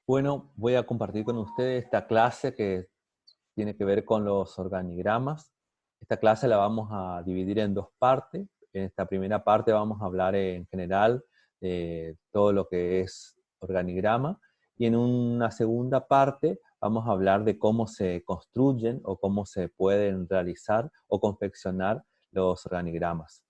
Bueno, voy a compartir con ustedes esta clase que tiene que ver con los organigramas. Esta clase la vamos a dividir en dos partes. En esta primera parte vamos a hablar en general de todo lo que es organigrama, y en una segunda parte vamos a hablar de cómo se construyen o cómo se pueden realizar o confeccionar los organigramas.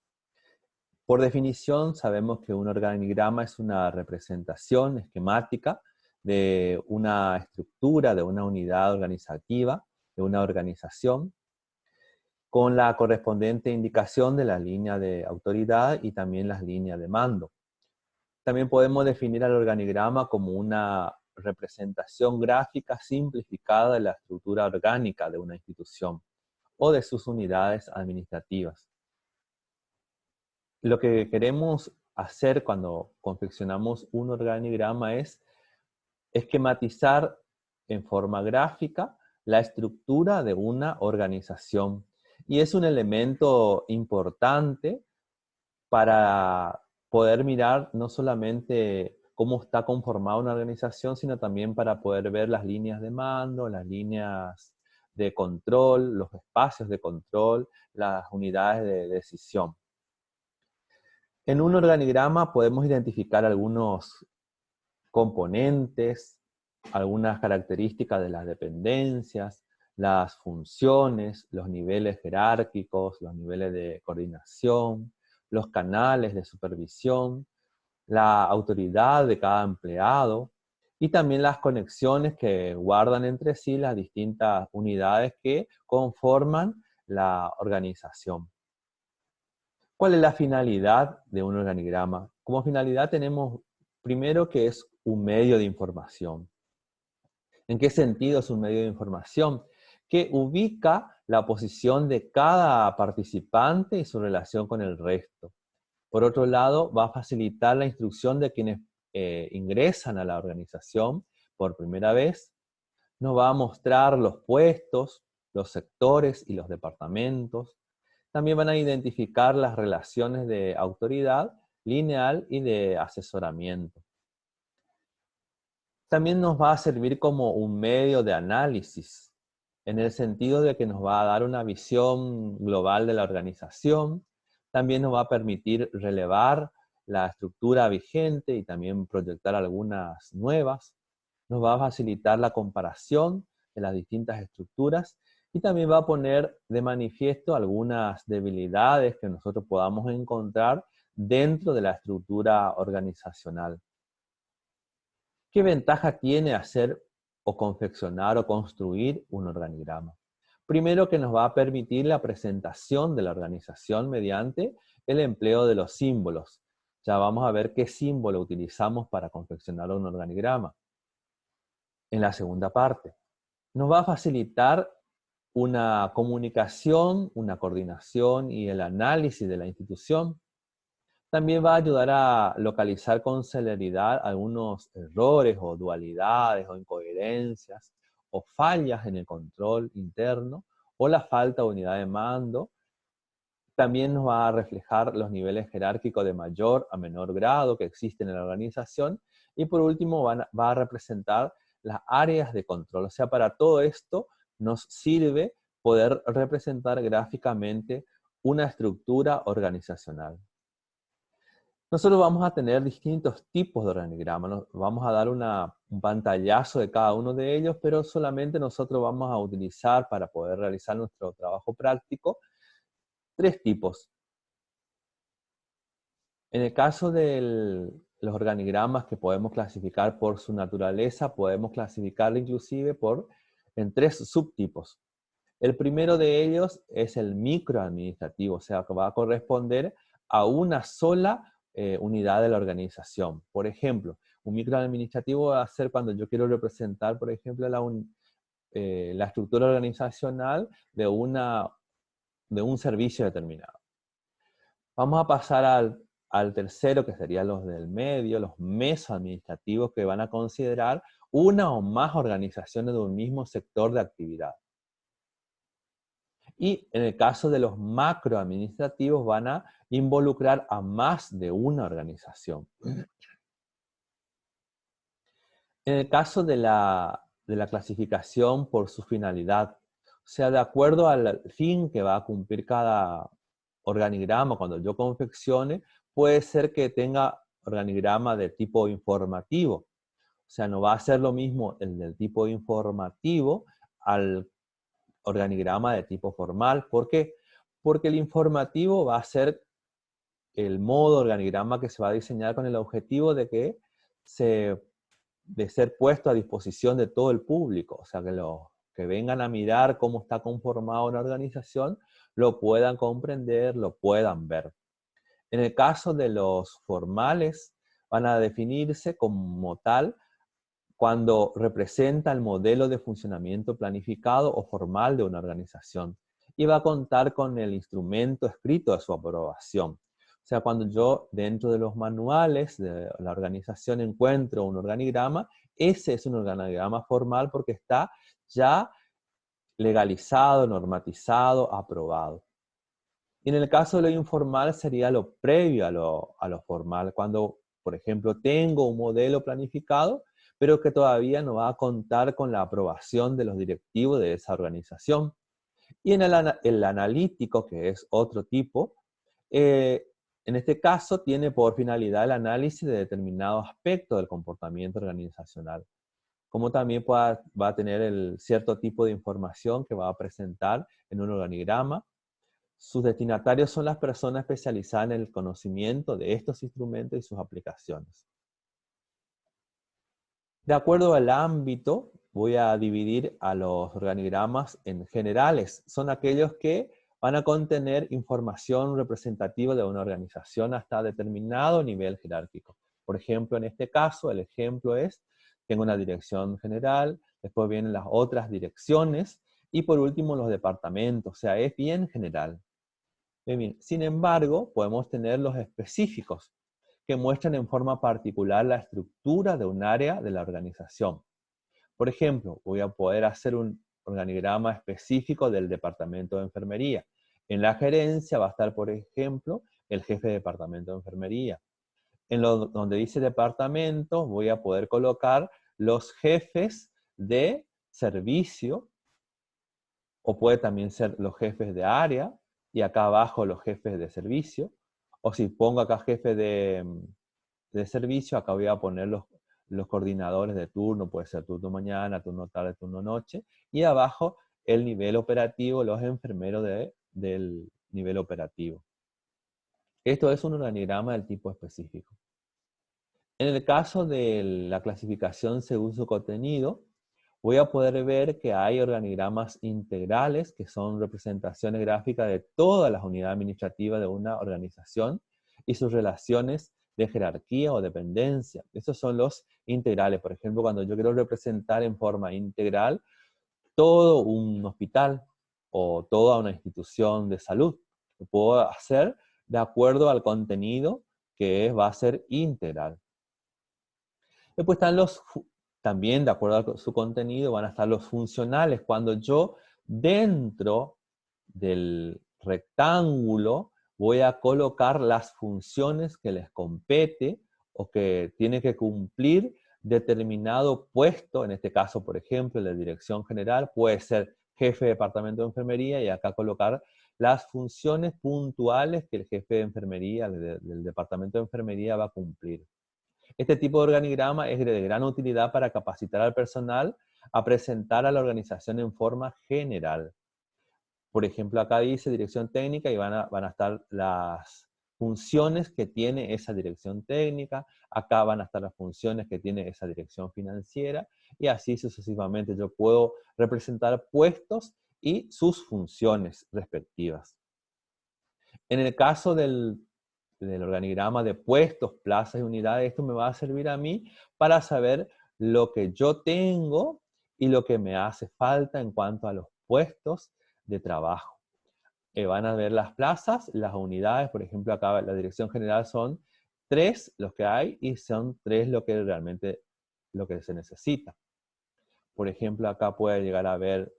Por definición, sabemos que un organigrama es una representación esquemática de una estructura, de una unidad organizativa, de una organización, con la correspondiente indicación de la línea de autoridad y también las líneas de mando. También podemos definir al organigrama como una representación gráfica simplificada de la estructura orgánica de una institución o de sus unidades administrativas. Lo que queremos hacer cuando confeccionamos un organigrama es esquematizar en forma gráfica la estructura de una organización. Y es un elemento importante para poder mirar no solamente cómo está conformada una organización, sino también para poder ver las líneas de mando, las líneas de control, los espacios de control, las unidades de decisión. En un organigrama podemos identificar algunos componentes, algunas características de las dependencias, las funciones, los niveles jerárquicos, los niveles de coordinación, los canales de supervisión, la autoridad de cada empleado y también las conexiones que guardan entre sí las distintas unidades que conforman la organización. ¿Cuál es la finalidad de un organigrama? Como finalidad tenemos primero que es un medio de información. ¿En qué sentido es un medio de información? Que ubica la posición de cada participante y su relación con el resto. Por otro lado, va a facilitar la instrucción de quienes ingresan a la organización por primera vez. Nos va a mostrar los puestos, los sectores y los departamentos. También van a identificar las relaciones de autoridad lineal y de asesoramiento. También nos va a servir como un medio de análisis, en el sentido de que nos va a dar una visión global de la organización. También nos va a permitir relevar la estructura vigente y también proyectar algunas nuevas. Nos va a facilitar la comparación de las distintas estructuras y también va a poner de manifiesto algunas debilidades que nosotros podamos encontrar dentro de la estructura organizacional. ¿Qué ventaja tiene hacer o confeccionar o construir un organigrama? Primero, que nos va a permitir la presentación de la organización mediante el empleo de los símbolos. Ya vamos a ver qué símbolo utilizamos para confeccionar un organigrama. En la segunda parte, nos va a facilitar una comunicación, una coordinación y el análisis de la institución. También va a ayudar a localizar con celeridad algunos errores o dualidades o incoherencias o fallas en el control interno o la falta de unidad de mando. También nos va a reflejar los niveles jerárquicos de mayor a menor grado que existen en la organización. Y por último va a representar las áreas de control. O sea, para todo esto nos sirve poder representar gráficamente una estructura organizacional. Nosotros vamos a tener distintos tipos de organigramas. Vamos a dar un pantallazo de cada uno de ellos, pero solamente nosotros vamos a utilizar para poder realizar nuestro trabajo práctico tres tipos. En el caso de los organigramas que podemos clasificar por su naturaleza, podemos clasificarlo inclusive en tres subtipos. El primero de ellos es el microadministrativo, o sea, que va a corresponder a una sola unidad de la organización. Por ejemplo, un microadministrativo va a ser cuando yo quiero representar, por ejemplo, la estructura organizacional de un servicio determinado. Vamos a pasar al tercero, que serían los del medio, los mesoadministrativos, que van a considerar una o más organizaciones de un mismo sector de actividad. Y en el caso de los macroadministrativos van a involucrar a más de una organización. En el caso de la clasificación por su finalidad, o sea, de acuerdo al fin que va a cumplir cada organigrama, cuando yo confeccione, puede ser que tenga organigrama de tipo informativo. O sea, no va a ser lo mismo el del tipo informativo al organigrama de tipo formal. ¿Por qué? Porque el informativo va a ser el modo organigrama que se va a diseñar con el objetivo de que de ser puesto a disposición de todo el público. O sea, que los que vengan a mirar cómo está conformada una organización lo puedan comprender, lo puedan ver. En el caso de los formales, van a definirse como tal cuando representa el modelo de funcionamiento planificado o formal de una organización y va a contar con el instrumento escrito de su aprobación. O sea, cuando yo dentro de los manuales de la organización encuentro un organigrama, ese es un organigrama formal porque está ya legalizado, normatizado, aprobado. Y en el caso de lo informal sería lo previo a lo formal, cuando, por ejemplo, tengo un modelo planificado, pero que todavía no va a contar con la aprobación de los directivos de esa organización. Y en el analítico, que es otro tipo, en este caso tiene por finalidad el análisis de determinados aspectos del comportamiento organizacional, como también va a tener el cierto tipo de información que va a presentar en un organigrama. Sus destinatarios son las personas especializadas en el conocimiento de estos instrumentos y sus aplicaciones. De acuerdo al ámbito, voy a dividir a los organigramas en generales. Son aquellos que van a contener información representativa de una organización hasta determinado nivel jerárquico. Por ejemplo, en este caso, el ejemplo es, tengo una dirección general, después vienen las otras direcciones, y por último los departamentos. O sea, es bien general. Bien. Sin embargo, podemos tener los específicos, que muestran en forma particular la estructura de un área de la organización. Por ejemplo, voy a poder hacer un organigrama específico del departamento de enfermería. En la gerencia va a estar, por ejemplo, el jefe de departamento de enfermería. Donde dice departamento, voy a poder colocar los jefes de servicio, o puede también ser los jefes de área, y acá abajo los jefes de servicio. O si pongo acá jefe de servicio, acá voy a poner los coordinadores de turno, puede ser turno mañana, turno tarde, turno noche, y abajo el nivel operativo, los enfermeros del nivel operativo. Esto es un organigrama del tipo específico. En el caso de la clasificación según su contenido, voy a poder ver que hay organigramas integrales, que son representaciones gráficas de todas las unidades administrativas de una organización y sus relaciones de jerarquía o dependencia. Esos son los integrales. Por ejemplo, cuando yo quiero representar en forma integral todo un hospital o toda una institución de salud, lo puedo hacer de acuerdo al contenido que va a ser integral. Después están también de acuerdo a su contenido, van a estar los funcionales, cuando yo dentro del rectángulo voy a colocar las funciones que les compete o que tiene que cumplir determinado puesto, en este caso, por ejemplo, la dirección general, puede ser jefe de departamento de enfermería y acá colocar las funciones puntuales que el jefe de enfermería, del departamento de enfermería va a cumplir. Este tipo de organigrama es de gran utilidad para capacitar al personal a presentar a la organización en forma general. Por ejemplo, acá dice dirección técnica y van a estar las funciones que tiene esa dirección técnica, acá van a estar las funciones que tiene esa dirección financiera, y así sucesivamente yo puedo representar puestos y sus funciones respectivas. En el caso del organigrama de puestos, plazas y unidades, esto me va a servir a mí para saber lo que yo tengo y lo que me hace falta en cuanto a los puestos de trabajo. Van a ver las plazas, las unidades, por ejemplo, acá la dirección general son 3 los que hay y son 3 lo que realmente lo que se necesita. Por ejemplo, acá puede llegar a ver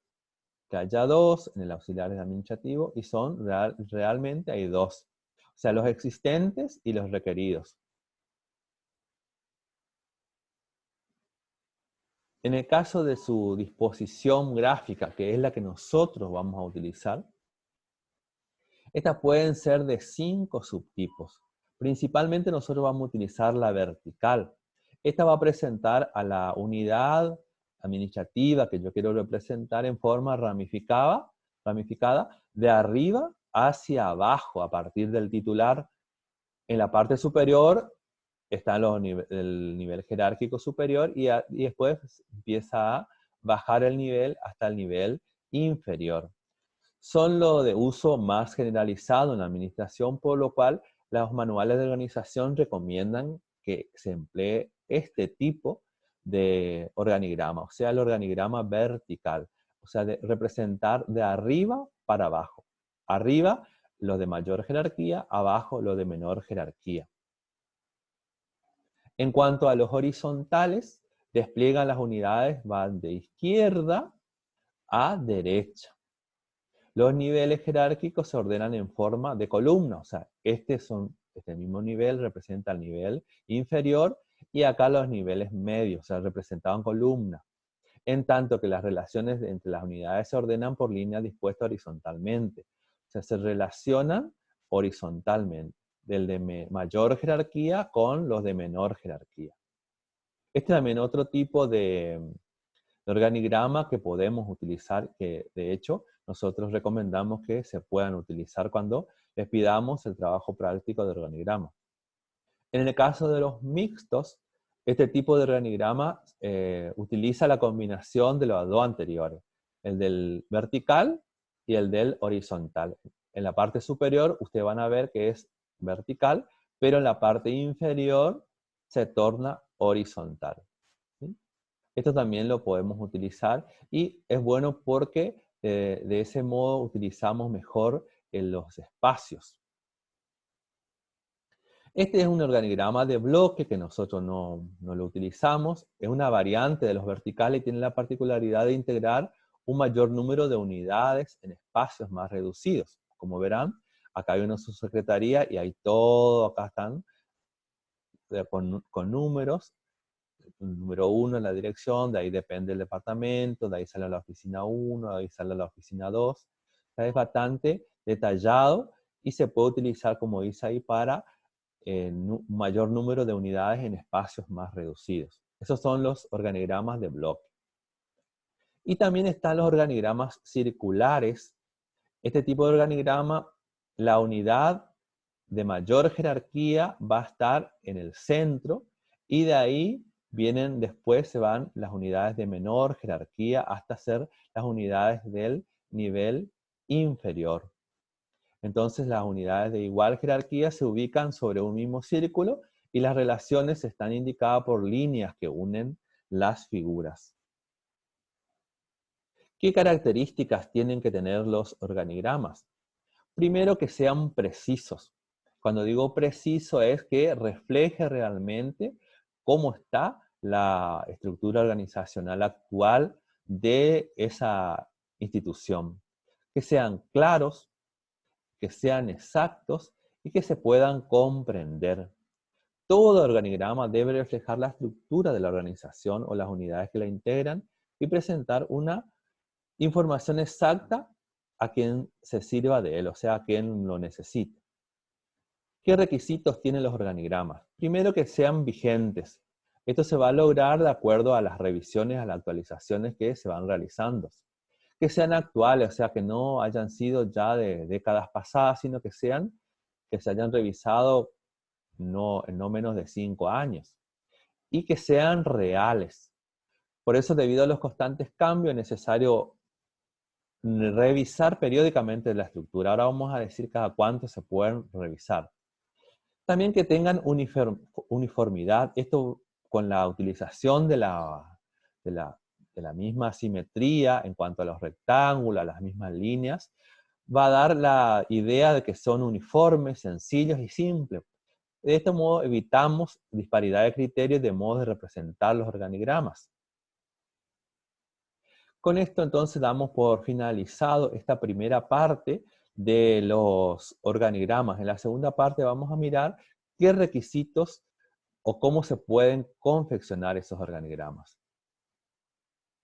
que haya 2 en el auxiliar administrativo y son realmente hay 2. O sea, los existentes y los requeridos. En el caso de su disposición gráfica, que es la que nosotros vamos a utilizar, estas pueden ser de 5 subtipos. Principalmente nosotros vamos a utilizar la vertical. Esta va a presentar a la unidad administrativa que yo quiero representar en forma ramificada de arriba hacia abajo, a partir del titular. En la parte superior está el nivel jerárquico superior y después empieza a bajar el nivel hasta el nivel inferior. Son lo de uso más generalizado en la administración, por lo cual los manuales de organización recomiendan que se emplee este tipo de organigrama, o sea, el organigrama vertical, o sea, de representar de arriba para abajo. Arriba, lo de mayor jerarquía, abajo, lo de menor jerarquía. En cuanto a los horizontales, despliegan las unidades, van de izquierda a derecha. Los niveles jerárquicos se ordenan en forma de columna, o sea, este mismo nivel representa el nivel inferior y acá los niveles medios, o sea, representados en columna. En tanto que las relaciones entre las unidades se ordenan por líneas dispuestas horizontalmente. O sea, se relacionan horizontalmente, del de mayor jerarquía con los de menor jerarquía. Este es también otro tipo de organigrama que podemos utilizar, que de hecho nosotros recomendamos que se puedan utilizar cuando les pidamos el trabajo práctico de organigrama. En el caso de los mixtos, este tipo de organigrama utiliza la combinación de los dos anteriores, el del vertical y el del horizontal. En la parte superior ustedes van a ver que es vertical, pero en la parte inferior se torna horizontal. ¿Sí? Esto también lo podemos utilizar y es bueno porque de ese modo utilizamos mejor los espacios. Este es un organigrama de bloque que nosotros no lo utilizamos. Es una variante de los verticales y tiene la particularidad de integrar un mayor número de unidades en espacios más reducidos. Como verán, acá hay una subsecretaría y hay todo, acá están con números. El número 1 en la dirección, de ahí depende el departamento, de ahí sale la oficina 1, de ahí sale la oficina 2. Es bastante detallado y se puede utilizar, como dice ahí, para un mayor número de unidades en espacios más reducidos. Esos son los organigramas de bloque. Y también están los organigramas circulares. Este tipo de organigrama, la unidad de mayor jerarquía va a estar en el centro y de ahí después se van las unidades de menor jerarquía hasta ser las unidades del nivel inferior. Entonces las unidades de igual jerarquía se ubican sobre un mismo círculo y las relaciones están indicadas por líneas que unen las figuras. ¿Qué características tienen que tener los organigramas? Primero, que sean precisos. Cuando digo preciso es que refleje realmente cómo está la estructura organizacional actual de esa institución. Que sean claros, que sean exactos y que se puedan comprender. Todo organigrama debe reflejar la estructura de la organización o las unidades que la integran y presentar una información exacta a quien se sirva de él, o sea, a quien lo necesite. ¿Qué requisitos tienen los organigramas? Primero, que sean vigentes. Esto se va a lograr de acuerdo a las revisiones, a las actualizaciones que se van realizando. Que sean actuales, o sea, que no hayan sido ya de décadas pasadas, sino que se hayan revisado en no menos de 5 años. Y que sean reales. Por eso, debido a los constantes cambios, es necesario revisar periódicamente la estructura. Ahora vamos a decir cada cuánto se pueden revisar. También que tengan uniformidad, esto con la utilización de la misma simetría en cuanto a los rectángulos, a las mismas líneas, va a dar la idea de que son uniformes, sencillos y simples. De este modo evitamos disparidad de criterios de modo de representar los organigramas. Con esto entonces damos por finalizado esta primera parte de los organigramas. En la segunda parte vamos a mirar qué requisitos o cómo se pueden confeccionar esos organigramas.